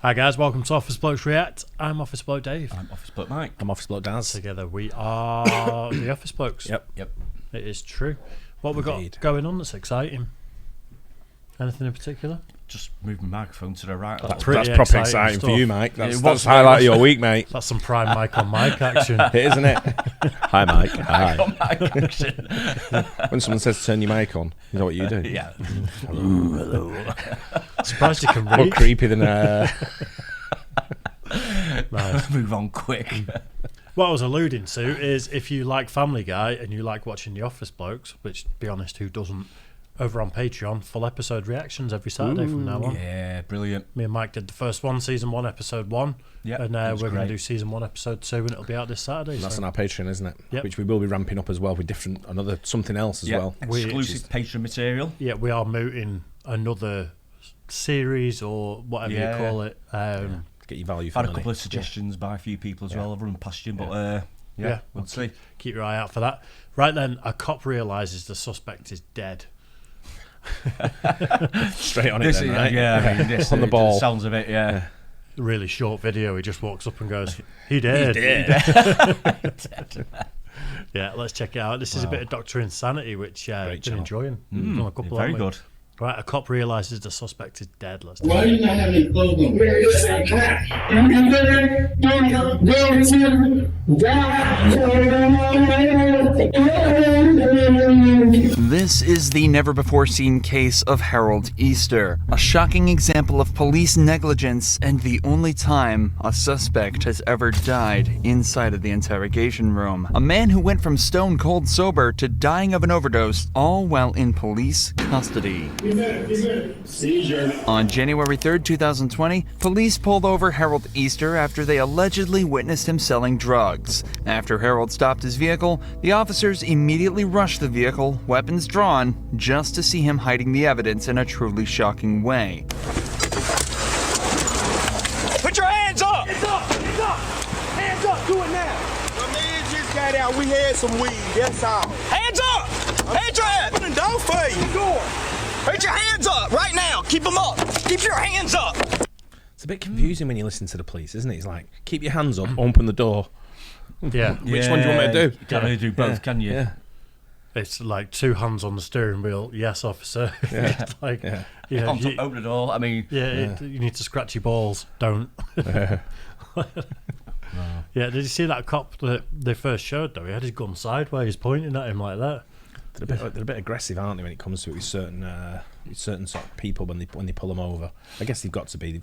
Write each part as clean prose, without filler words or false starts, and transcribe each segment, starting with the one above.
Hi guys, welcome to Office Blokes React. I'm Office Bloke Dave. I'm Office Bloke Mike. I'm Office Bloke Daz. Together we are the Office Blokes. Yep. It is true. What we got going on that's exciting? Anything in particular? Just move my microphone to the right. That's proper exciting stuff for you, Mike. That's It the was highlight of very your week, mate. That's some prime Mike on Mike action. It is, isn't it? Hi, Mike. Hi. Mic action. When someone says turn your mic on, you know what you do? Yeah. Hello. Surprised you can More read. creepy than Nice. Move on quick. What I was alluding to is if you like Family Guy and you like watching The Office Blokes, which, to be honest, who doesn't, over on Patreon, full episode reactions every Saturday from now on. Yeah, brilliant. Me and Mike did the first one, season 1, episode 1. Yeah, and it we're was going to great. do season 1, episode 2, and it'll be out this Saturday. That's so. on our Patreon, isn't it? Yep. Which we will be ramping up as well with something else as well. Exclusive Patreon material. Yeah, we are mooting another series or whatever you call it. To get your value for Had a money. couple of suggestions by a few people as well. I've run past you, but we'll see. Keep your eye out for that. Right then, a cop realises the suspect is dead. Straight on it then, right? I mean, this, On the ball. Sounds of it, yeah. Really short video. He just walks up and goes, "He did." Yeah, let's check it out. This is a bit of Dr. Insanity, which I've been enjoying. Done a couple Very haven't we? good. Right, a cop realises the suspect is dead. Let's Why do you not have any clothes on? This is the never-before-seen case of Harold Easter, a shocking example of police negligence and the only time a suspect has ever died inside of the interrogation room. A man who went from stone cold sober to dying of an overdose, all while in police custody. Seizures. On January 3rd, 2020, police pulled over Harold Easter after they allegedly witnessed him selling drugs. After Harold stopped his vehicle, the officers immediately rushed the vehicle, weapons drawn, just to see him hiding the evidence in a truly shocking way. Put your hands up! Hands up! Hands up! Hands up! Do it now! My man just got out. We had some weed. That's all. Hands up! Hands up! Open the door for you. Put your hands up right now! Keep them up! Keep your hands up! It's a bit confusing when you listen to the police, isn't it? It's like, keep your hands up, open the door. Yeah, Which one do you want me to do? You can't really do both, can you? Yeah. it's like two hands on the steering wheel. Yes, officer. It's like, Yeah. yeah, Hands you, up, open the door. I mean, you need to scratch your balls. Don't. Yeah, did you see that cop that they first showed though? He had his gun sideways, pointing at him like that. They're a bit aggressive, aren't they, when it comes to it with certain sort of people when they pull them over. I guess they've got to be,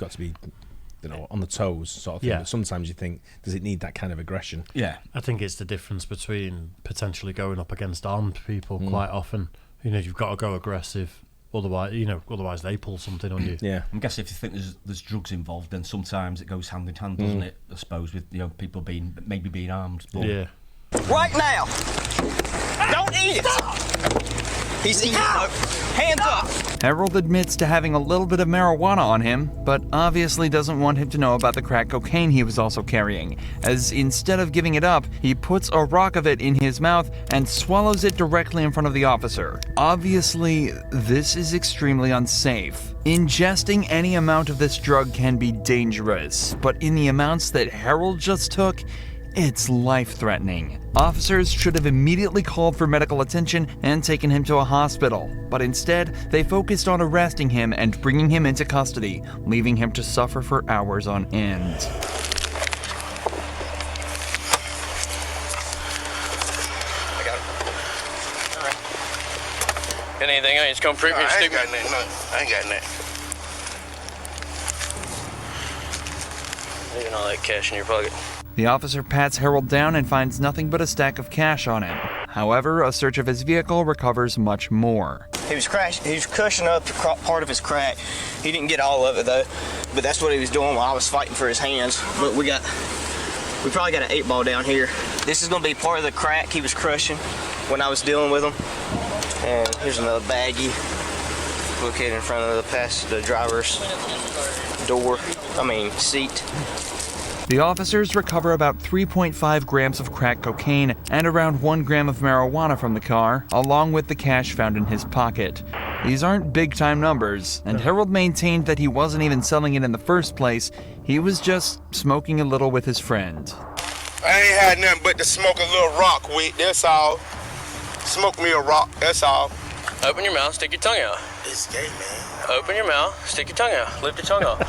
on the toes sort of thing. Yeah. But sometimes you think, does it need that kind of aggression? yeah. I think it's the difference between potentially going up against armed people quite often. You know, you've got to go aggressive, otherwise they pull something on you. Yeah. I guess if you think there's drugs involved, then sometimes it goes hand in hand, doesn't it? I suppose with people being armed. But Yeah. Right now! Don't eat it! He's eating it. Hands up! Harold admits to having a little bit of marijuana on him, but obviously doesn't want him to know about the crack cocaine he was also carrying, as instead of giving it up, he puts a rock of it in his mouth and swallows it directly in front of the officer. Obviously, this is extremely unsafe. Ingesting any amount of this drug can be dangerous, but in the amounts that Harold just took, it's life-threatening. Officers should have immediately called for medical attention and taken him to a hospital, but instead, they focused on arresting him and bringing him into custody, leaving him to suffer for hours on end. I got it. Alright. Got anything on you? Just come print me and I stick ain't me. got nothing. No, I ain't got nothing. Leaving all that cash in your pocket. The officer pats Harold down and finds nothing but a stack of cash on him. However, a search of his vehicle recovers much more. He was cushioning up the part of his crack. He didn't get all of it though, but that's what he was doing while I was fighting for his hands. But we probably got an 8-ball down here. This is gonna be part of the crack he was crushing when I was dealing with him. And here's another baggie located in front of the driver's seat. The officers recover about 3.5 grams of crack cocaine and around 1 gram of marijuana from the car, along with the cash found in his pocket. These aren't big-time numbers, and Harold maintained that he wasn't even selling it in the first place. He was just smoking a little with his friend. I ain't had nothing but to smoke a little rock with, that's all. Smoke me a rock, that's all. Open your mouth, stick your tongue out. It's gay, man. Open your mouth, stick your tongue out. Lift your tongue out.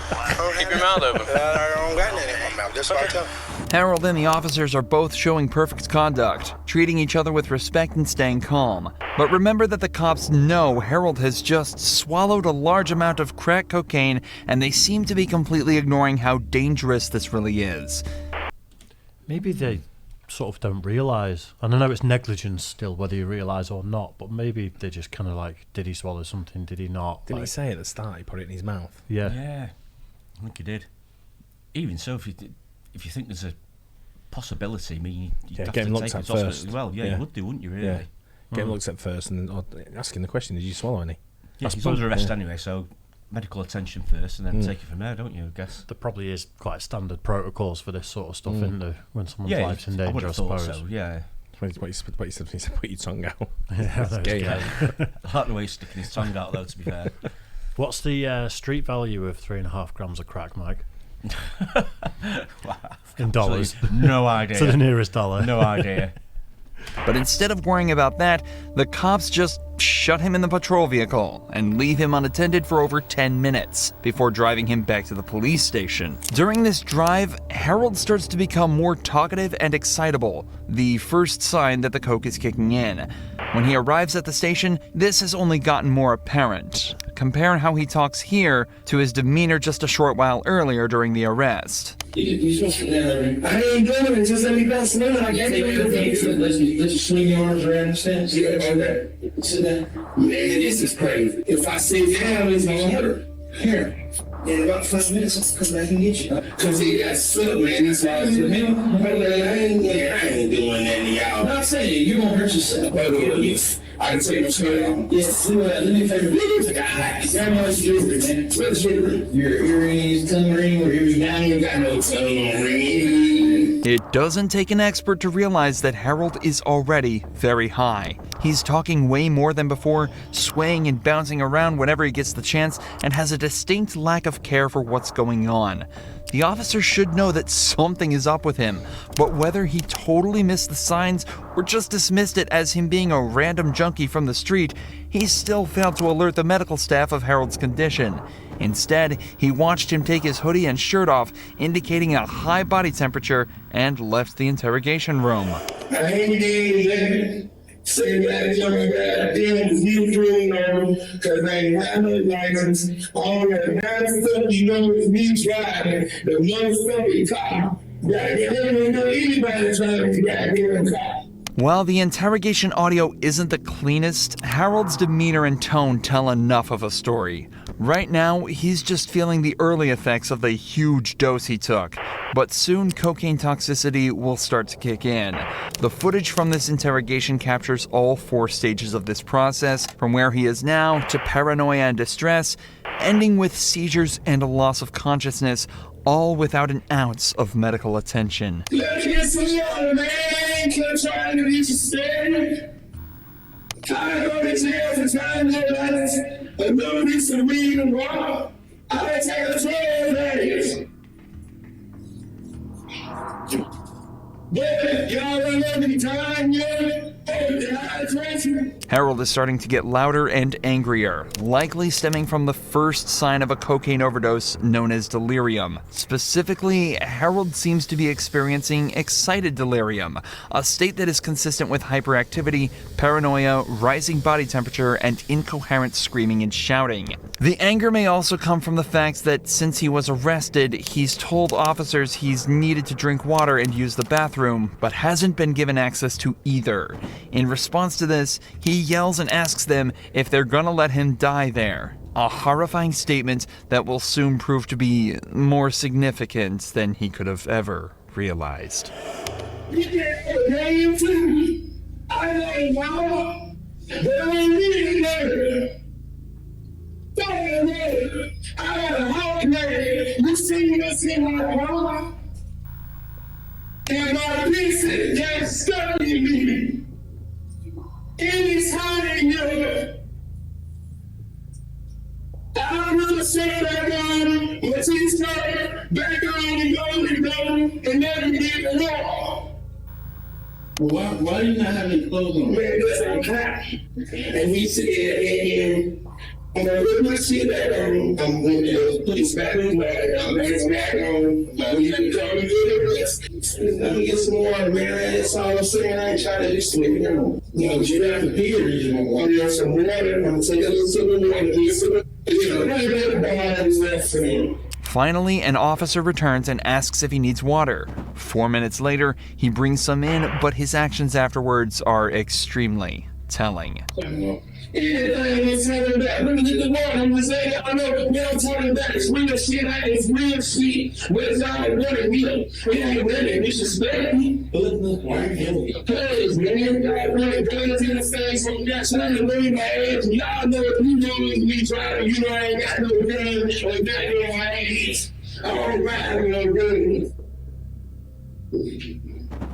Keep your mouth open. I don't got nothing in my mouth, that's what I tell you. Harold and the officers are both showing perfect conduct, treating each other with respect and staying calm. But remember that the cops know Harold has just swallowed a large amount of crack cocaine, and they seem to be completely ignoring how dangerous this really is. Maybe they sort of don't realise. And I know it's negligence still, whether you realise or not, but maybe they just kind of like, did he swallow something, did he not? Didn't like, he say at the start he put it in his mouth? Yeah. Yeah, I think he did. Even so, if you think there's a possibility, I mean, you'd have get him to looked take at him to hospital first. as well. Yeah, you would do, wouldn't you, really? Yeah. Get him looked at first and asking the question, did you swallow any? Yeah, he's under arrest anyway, so medical attention first and then take it from there, don't you, I guess? There probably is quite standard protocols for this sort of stuff, isn't there? When someone's life's in I danger, would I have thought suppose. so, yeah. What he said, he said, put your tongue out. Yeah, That's gay, man. I like the way he's sticking his tongue out, though, to be fair. What's the street value of 3.5 grams of crack, Mike? In dollars. No idea. To the nearest dollar. No idea. But instead of worrying about that, the cops just shut him in the patrol vehicle and leave him unattended for over 10 minutes before driving him back to the police station. During this drive, Harold starts to become more talkative and excitable, the first sign that the coke is kicking in. When he arrives at the station, this has only gotten more apparent. Compare how he talks here to his demeanor just a short while earlier during the arrest. You supposed to I ain't doing it, just let me pass it on. I can't let you swing your arms around the fence. Yeah, okay. Sit down. Man, this is crazy. If I sit down, it's gonna hurt. Here. In about 5 minutes, I'll come back and get you. Cause he got stuck, man. That's why I was with him. I ain't doing that to y'all. I'm not saying you're gonna hurt yourself. I can take my shirt off. Yes, let me take a video. Got no excuse, man. What's your earrings, tongue ring, or earrings down? You got no tongue ring. It doesn't take an expert to realize that Harold is already very high. He's talking way more than before, swaying and bouncing around whenever he gets the chance, and has a distinct lack of care for what's going on. The officer should know that something is up with him, but whether he totally missed the signs or just dismissed it as him being a random junkie from the street, he still failed to alert the medical staff of Harold's condition. Instead, he watched him take his hoodie and shirt off, indicating a high body temperature, and left the interrogation room. I ain't dead. Say that young goddamn you dream on, cause I ain't got no license. All that bad stuff you know is me driving the motherfucking car. Goddamn, know anybody driving the goddamn car. While the interrogation audio isn't the cleanest, Harold's demeanor and tone tell enough of a story. Right now, he's just feeling the early effects of the huge dose he took, but soon cocaine toxicity will start to kick in. The footage from this interrogation captures all 4 stages of this process, from where he is now to paranoia and distress, ending with seizures and a loss of consciousness, all without an ounce of medical attention. Let me get some water, man. Keep trying to reach a stand. I go to jail for trying to realize I know this is weed and wrong. I take a trail that is. Yeah, y'all don't have any time yet. Harold is starting to get louder and angrier, likely stemming from the first sign of a cocaine overdose known as delirium. Specifically, Harold seems to be experiencing excited delirium, a state that is consistent with hyperactivity, paranoia, rising body temperature, and incoherent screaming and shouting. The anger may also come from the fact that since he was arrested, he's told officers he's needed to drink water and use the bathroom, but hasn't been given access to either. In response to this, he yells and asks them if they're gonna let him die there. A horrifying statement that will soon prove to be more significant than he could have ever realized. And my pieces got stuck in me. Anytime you I'ma say that one, but he's coming back on and go, and never get along. Why do you not have any clothes on? Man, because I'm hot. And he said, I'm gonna see that I'm going to put his back on, I'm his back on, you can come and get it. Let me get some water, man. That's all I'm saying. I ain't trying to just swim, you know. But you have to pee, you know. I'm gonna some water, I'm gonna take a little sip of water, you know. Finally, an officer returns and asks if he needs water. 4 minutes later, he brings some in, but his actions afterwards are extremely telling. Anything is telling that. Let me get the water. I'm gonna say that. I know the girl telling that it's real shit. It's real shit. But it's not really real. It ain't really. It's just baby. Look, why you Cause, man, I really guns in the face. I'm just trying to leave my ass. Y'all know if you know me trying, you know I ain't got no gun or got no ass. I don't ride with no gun.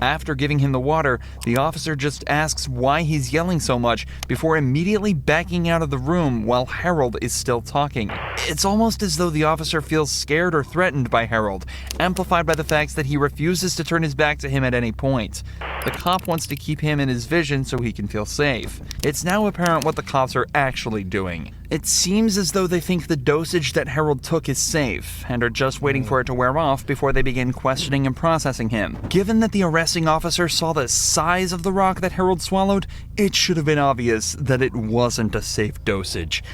After giving him the water, the officer just asks why he's yelling so much before immediately backing out of the room while Harold is still talking. It's almost as though the officer feels scared or threatened by Harold, amplified by the fact that he refuses to turn his back to him at any point. The cop wants to keep him in his vision so he can feel safe. It's now apparent what the cops are actually doing. It seems as though they think the dosage that Harold took is safe, and are just waiting for it to wear off before they begin questioning and processing him. Given that the arresting officer saw the size of the rock that Harold swallowed, it should have been obvious that it wasn't a safe dosage.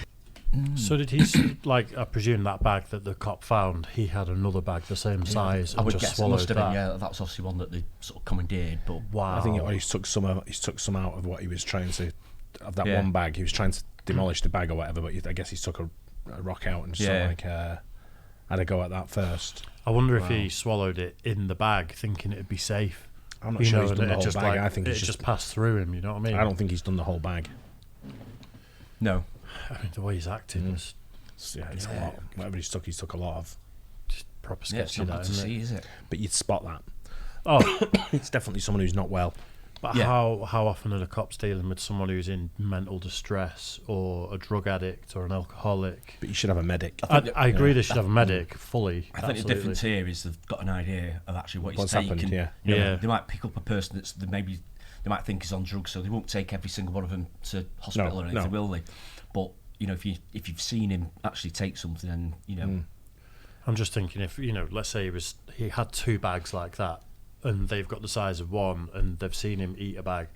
So did he, like, I presume that bag that the cop found, he had another bag the same size I and would just guess it swallowed must have been, that? yeah, that was obviously one that they sort of commandeered, but... Wow. I think he took some out of what he was trying to, of that one bag. He was trying to demolish the bag or whatever, but I guess he took a rock out and just sort of like had a go at that first. I wonder if he swallowed it in the bag thinking it'd be safe. I'm not sure he's done the whole bag. Like, I think it just passed through him, you know what I mean? I don't think he's done the whole bag. No. I mean, the way he's acting is... Yeah, it's a lot. Whatever he's took a lot of. Just proper sketchy, it's not that, good to isn't see, it? is it? But you'd spot that. Oh, It's definitely someone who's not well. but how often are the cops dealing with someone who's in mental distress or a drug addict or an alcoholic? But you should have a medic. I agree they should have a medic, fully. I think the difference here is they've got an idea of actually what he's What's taken. happened, yeah. You know, Yeah. They might pick up a person that's maybe they might think is on drugs, so they won't take every single one of them to hospital or anything, will they? But you know, if you've seen him actually take something, and you know, I'm just thinking if, you know, let's say he had 2 bags like that and they've got the size of one and they've seen him eat a bag,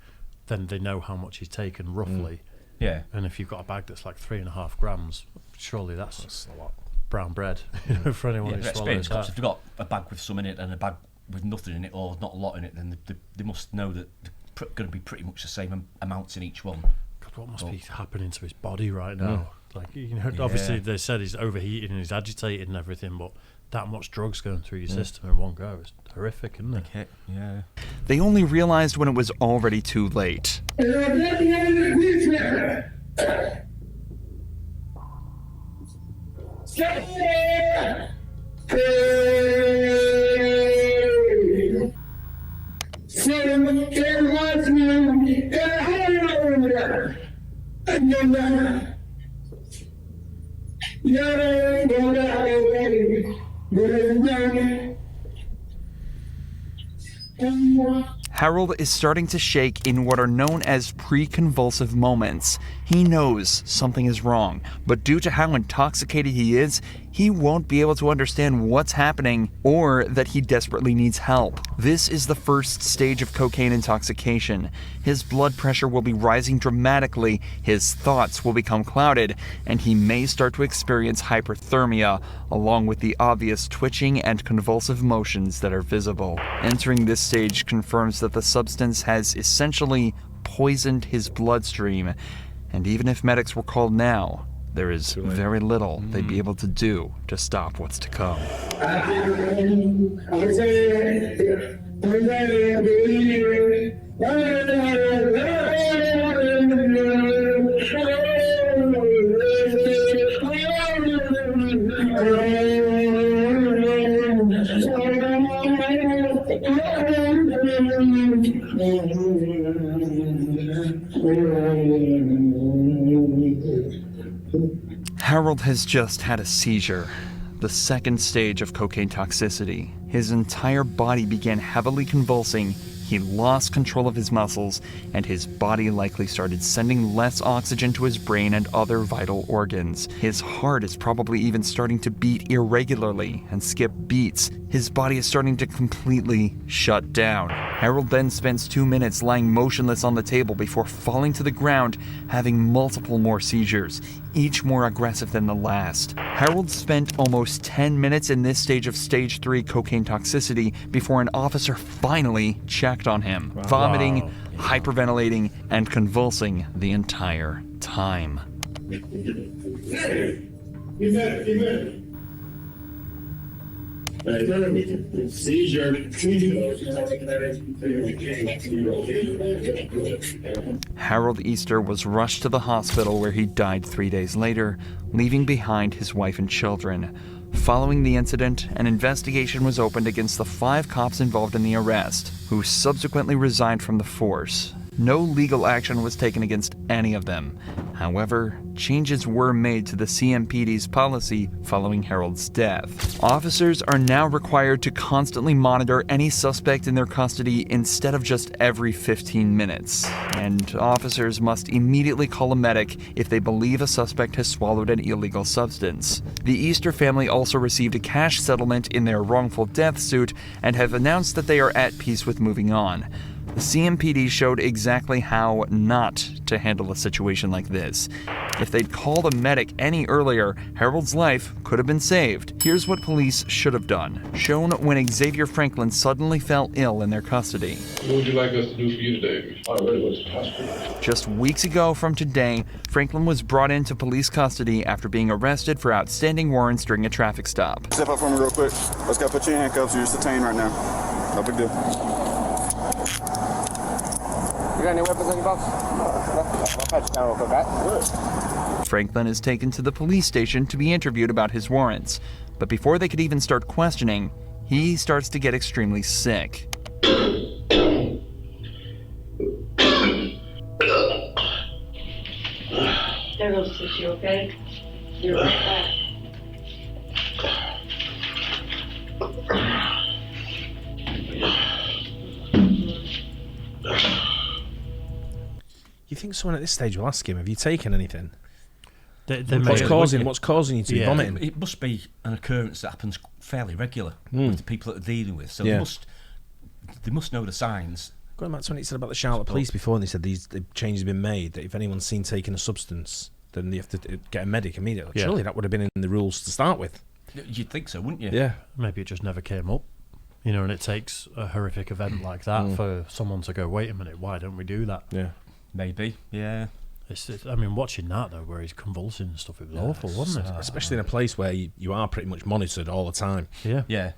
then they know how much he's taken roughly. yeah. And if you've got a bag that's like 3.5 grams, surely that's a lot. brown bread, you know, for anyone who swallows Experienced cops, that. if they've got a bag with some in it and a bag with nothing in it or not a lot in it, then they must know that they're going to be pretty much the same amounts in each one. God, what must be happening to his body right now? Like, you know, obviously they said he's overheating and he's agitated and everything, but that much drugs going through your system in one go is horrific, isn't it? Okay. Yeah. They only realized when it was already too late. Harold is starting to shake in what are known as pre-convulsive moments. He knows something is wrong, but due to how intoxicated he is, he won't be able to understand what's happening or that he desperately needs help. This is the first stage of cocaine intoxication. His blood pressure will be rising dramatically, his thoughts will become clouded, and he may start to experience hyperthermia, along with the obvious twitching and convulsive motions that are visible. Entering this stage confirms that the substance has essentially poisoned his bloodstream, and even if medics were called now, there is very little they'd be able to do to stop what's to come. Harold has just had a seizure, the second stage of cocaine toxicity. His entire body began heavily convulsing, he lost control of his muscles, and his body likely started sending less oxygen to his brain and other vital organs. His heart is probably even starting to beat irregularly and skip beats. His body is starting to completely shut down. Harold then spends 2 minutes lying motionless on the table before falling to the ground, having multiple more seizures, each more aggressive than the last. Harold spent almost 10 minutes in this stage of stage 3 cocaine toxicity before an officer finally checked on him, vomiting, hyperventilating, and convulsing the entire time. Harold Easter was rushed to the hospital where he died 3 days later, leaving behind his wife and children. Following the incident, an investigation was opened against the 5 cops involved in the arrest, who subsequently resigned from the force. No legal action was taken against any of them. However, changes were made to the CMPD's policy following Harold's death. Officers are now required to constantly monitor any suspect in their custody instead of just every 15 minutes. And officers must immediately call a medic if they believe a suspect has swallowed an illegal substance. The Easter family also received a cash settlement in their wrongful death suit and have announced that they are at peace with moving on. The CMPD showed exactly how not to handle a situation like this. If they'd called a medic any earlier, Harold's life could have been saved. Here's what police should have done, shown when Xavier Franklin suddenly fell ill in their custody. What would you like us to do for you today? I really was to hospital. Just weeks ago from today, Franklin was brought into police custody after being arrested for outstanding warrants during a traffic stop. Step up for me real quick. Let's go put you in handcuffs. You're detained right now. No big deal. You got any weapons on you, boss? I'll pat you down real quick, right? Franklin is taken to the police station to be interviewed about his warrants. But before they could even start questioning, he starts to get extremely sick. There goes tissue, okay? You're right back. You think someone at this stage will ask him, have you taken anything? What's causing you to be vomiting? It must be an occurrence that happens fairly regular with the people that they're dealing with. So they must know the signs. Going back to when he said about the Charlotte police before, and they said the changes have been made, that if anyone's seen taking a substance, then you have to get a medic immediately. Yeah. Surely that would have been in the rules to start with. You'd think so, wouldn't you? Yeah. Maybe it just never came up. You know, and it takes a horrific event like that for someone to go, wait a minute, why don't we do that? Yeah. Maybe, yeah. I mean, watching that, though, where he's convulsing and stuff, it was awful, wasn't it? Especially in a place where you are pretty much monitored all the time. Yeah. Yeah.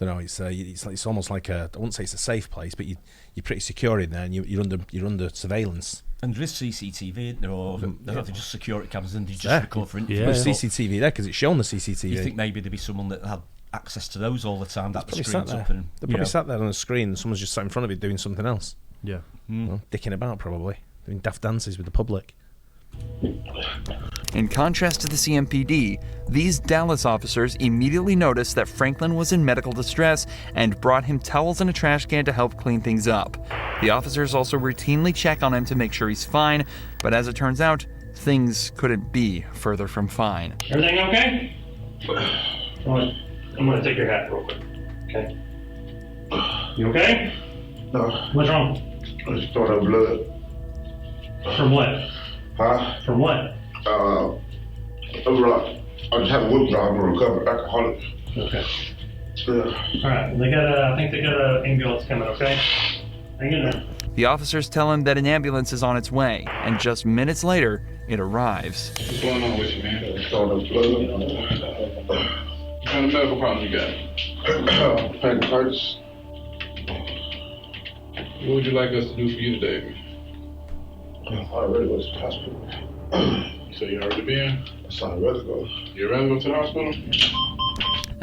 You know, it's almost like I wouldn't say it's a safe place, but you're pretty secure in there, and you're under surveillance. And there is CCTV, isn't there? Or they're just security cameras, and they just record for interviews. Yeah. There's CCTV there because it's shown the CCTV. You think maybe there'd be someone that had access to those all the time? That the screens up, and they're probably sat there on a screen, and someone's just sat in front of it doing something else. Yeah. Well, dicking about probably. Doing daft dances with the public. In contrast to the CMPD, these Dallas officers immediately noticed that Franklin was in medical distress and brought him towels and a trash can to help clean things up. The officers also routinely check on him to make sure he's fine, but as it turns out, things couldn't be further from fine. Everything okay? I'm gonna take your hat real quick, okay? You okay? No. What's wrong? I just thought of blood. From what? Huh? From what? I just had a whip job. I'm a recovered alcoholic. Okay. Yeah. All right. I think they got an ambulance coming. Okay. Hang in there. The officers tell him that an ambulance is on its way, and just minutes later, it arrives. What's going on with you, man? I just thought of blood. What kind of medical problems you got? Pain hurts. What would you like us to do for you today? I really was to the hospital. So you already been? I'd rather go. You rather go to the hospital?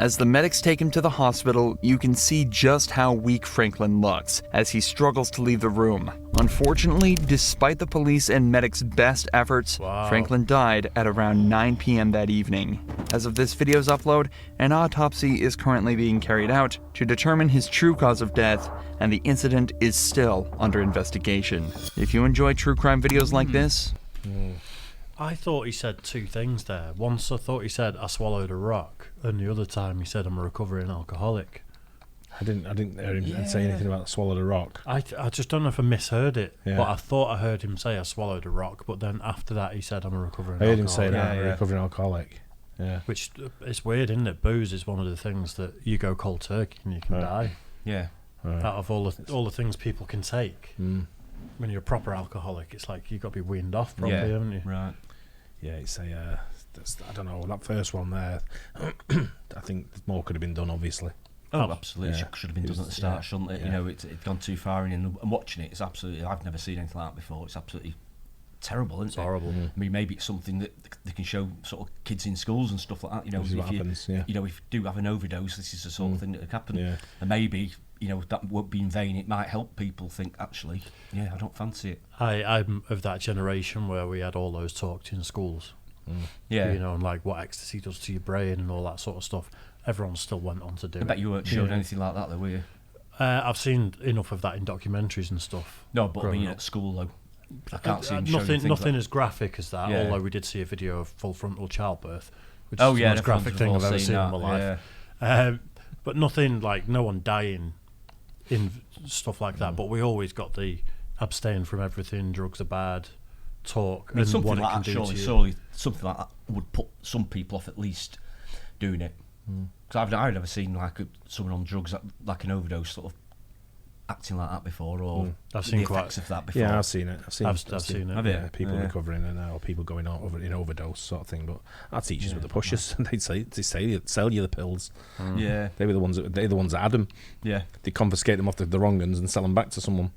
As the medics take him to the hospital, you can see just how weak Franklin looks as he struggles to leave the room. Unfortunately, despite the police and medics' best efforts, Franklin died at around 9 p.m. that evening. As of this video's upload, an autopsy is currently being carried out to determine his true cause of death, and the incident is still under investigation. If you enjoy true crime videos like this... I thought he said two things there. Once I thought he said, I swallowed a rock, and the other time he said, I'm a recovering alcoholic. I didn't hear him say anything about swallowed a rock. I just don't know if I misheard it, but I thought I heard him say I swallowed a rock, but then after that he said I'm a recovering alcoholic. I heard him say that, a recovering alcoholic. Yeah. Which, it's weird, isn't it? Booze is one of the things that you go cold turkey and you can die. Yeah. Out of all the things people can take. When you're a proper alcoholic, it's like you've got to be weaned off properly, haven't you? Right. Yeah, it's I don't know, that first one there, I think more could have been done, obviously. Oh, absolutely. It should have been done at the start, shouldn't it? Yeah. You know, it's gone too far in, and watching it, it's absolutely, I've never seen anything like that before. It's absolutely terrible, isn't it? It's horrible. I mean, maybe it's something that they can show sort of kids in schools and stuff like that. You know, This is what happens, you know, if you do have an overdose, this is the sort of thing that could happen. Yeah. And maybe, you know, that won't be in vain. It might help people think, actually, yeah, I don't fancy it. I'm of that generation where we had all those talks in schools. Yeah. You know, and like what ecstasy does to your brain and all that sort of stuff. Everyone still went on to do it. I bet you weren't shown anything like that, though, were you? I've seen enough of that in documentaries and stuff. No, but I mean at school, though. I can't see him showing things nothing like as graphic as that, although we did see a video of full frontal childbirth, which is the most graphic thing I've ever seen in my life. Yeah. But nothing like no one dying in stuff like that. But we always got the abstain from everything, drugs are bad, talk, I mean, and something what it like can that, do surely something like that would put some people off at least doing it. Because I've never seen like someone on drugs, like an overdose, sort of acting like that before, or I've seen the effects of that before. Yeah, I've seen it. I've seen it. Have you? Yeah, people recovering and or people going over in overdose sort of thing. But our teachers were the pushers, and they'd sell you the pills. Yeah, they're the ones that had them. Yeah, they confiscate them off the wrong ones and sell them back to someone.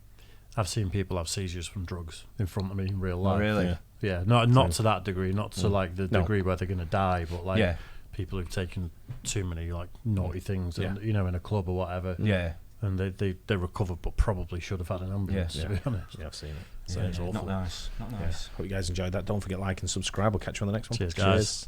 I've seen people have seizures from drugs in front of me in real life. Oh, really? Yeah, not to that degree, not to like the degree where they're going to die, but like people who've taken too many like naughty things, and you know, in a club or whatever. Yeah. And they recovered, but probably should have had an ambulance, to be honest. Yeah, I've seen it. So it's awful. Not nice. Hope you guys enjoyed that. Don't forget, like and subscribe. We'll catch you on the next one. Cheers, guys.